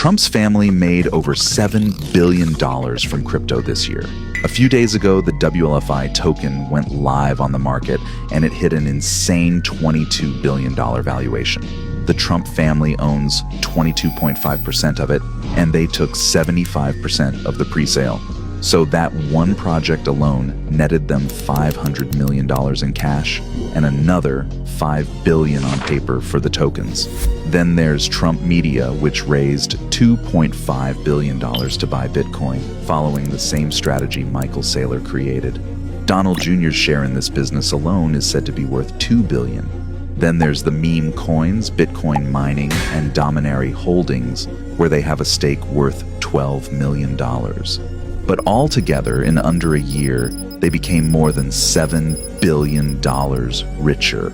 Trump's family made over $7 billion from crypto this year. A few days ago, the WLFI token went live on the market, and it hit an insane $22 billion valuation. The Trump family owns 22.5% of it, and they took 75% of the pre-sale. So that one project alone netted them $500 million in cash and another $5 billion on paper for the tokens. Then there's Trump Media, which raised $2.5 billion to buy Bitcoin, following the same strategy Michael Saylor created. Donald Jr.'s share in this business alone is said to be worth $2 billion. Then there's the meme coins, Bitcoin mining, and Dominary Holdings, where they have a stake worth $12 million. But altogether, in under a year, they became more than $7 billion richer.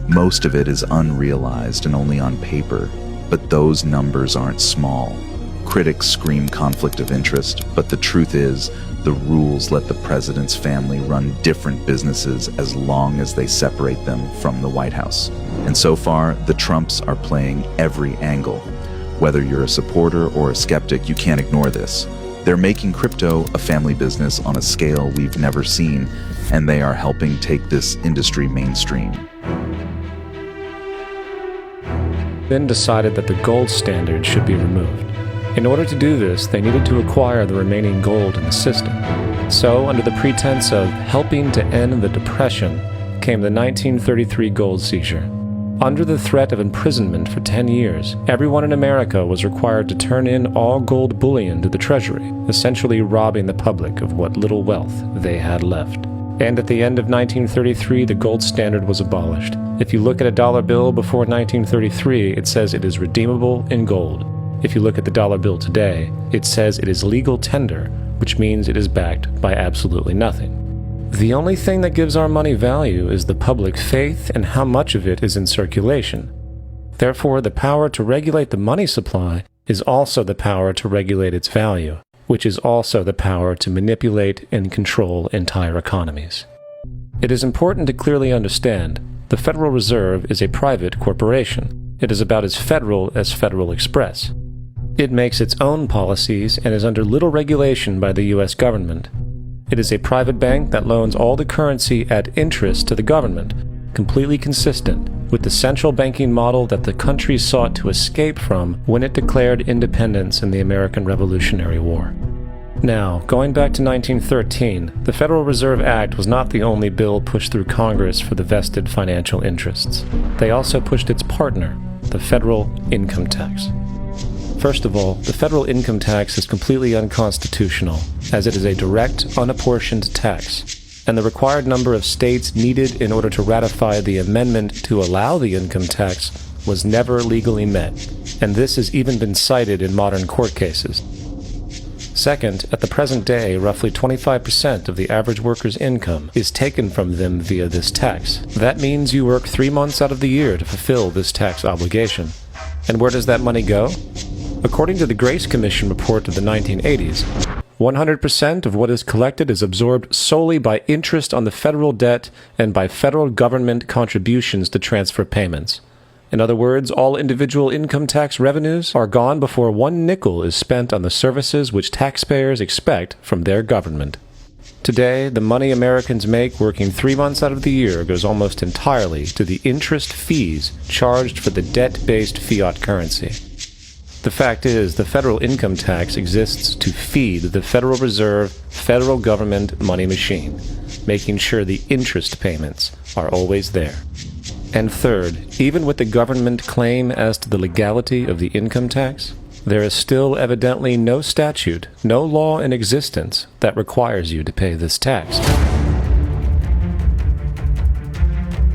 Most of it is unrealized and only on paper, but those numbers aren't small. Critics scream conflict of interest, but the truth is, the rules let the president's family run different businesses as long as they separate them from the White House. And so far, the Trumps are playing every angle. Whether you're a supporter or a skeptic, you can't ignore this. They're making crypto a family business on a scale we've never seen, and they are helping take this industry mainstream. Then decided that the gold standard should be removed. In order to do this, they needed to acquire the remaining gold in the system. So, under the pretense of helping to end the Depression, came the 1933 gold seizure. Under the threat of imprisonment for 10 years, everyone in America was required to turn in all gold bullion to the Treasury, essentially robbing the public of what little wealth they had left. And at the end of 1933, the gold standard was abolished. If you look at a dollar bill before 1933, it says it is redeemable in gold. If you look at the dollar bill today, it says it is legal tender, which means it is backed by absolutely nothing. The only thing that gives our money value is the public faith and how much of it is in circulation. Therefore, the power to regulate the money supply is also the power to regulate its value, which is also the power to manipulate and control entire economies. It is important to clearly understand the Federal Reserve is a private corporation. It is about as Federal Express. It makes its own policies and is under little regulation by the U.S. government. It is a private bank that loans all the currency at interest to the government, completely consistent with the central banking model that the country sought to escape from when it declared independence in the American Revolutionary War. Now, going back to 1913, the Federal Reserve Act was not the only bill pushed through Congress for the vested financial interests. They also pushed its partner, the federal income tax. First of all, the federal income tax is completely unconstitutional, as it is a direct, unapportioned tax, and the required number of states needed in order to ratify the amendment to allow the income tax was never legally met, and this has even been cited in modern court cases. Second, at the present day, roughly 25% of the average worker's income is taken from them via this tax. That means you work 3 months out of the year to fulfill this tax obligation. And where does that money go? According to the Grace Commission report of the 1980s, 100% of what is collected is absorbed solely by interest on the federal debt and by federal government contributions to transfer payments. In other words, all individual income tax revenues are gone before 1 nickel is spent on the services which taxpayers expect from their government. Today, the money Americans make working 3 months out of the year goes almost entirely to the interest fees charged for the debt-based fiat currency. The fact is, the federal income tax exists to feed the Federal Reserve federal government money machine, making sure the interest payments are always there. And third, even with the government claim as to the legality of the income tax, there is still evidently no statute, no law in existence that requires you to pay this tax.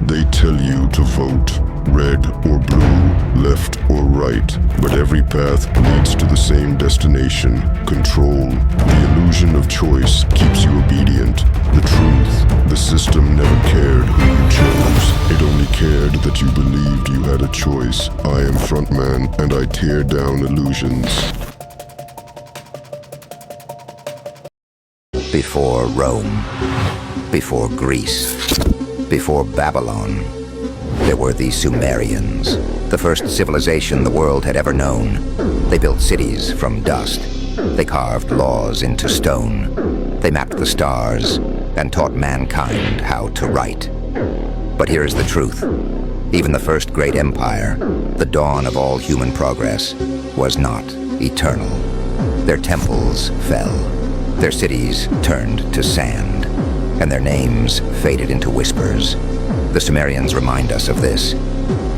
They tell you to vote, red or blue, left or right, but every path leads to the same destination, control. The illusion of choice keeps you obedient. The truth, the system never cared who you chose. It only cared that you believed you had a choice. I am frontman, and I tear down illusions. Before Rome, before Greece, before Babylon, there were the Sumerians, the first civilization the world had ever known. They built cities from dust. They carved laws into stone. They mapped the stars and taught mankind how to write. But here's the truth. Even the first great empire, the dawn of all human progress, was not eternal. Their temples fell. Their cities turned to sand, and their names faded into whispers. The Sumerians remind us of this.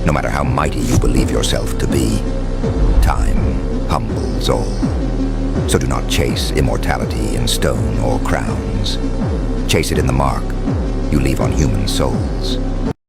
No matter how mighty you believe yourself to be, time humbles all. So do not chase immortality in stone or crowns. Chase it in the mark you leave on human souls.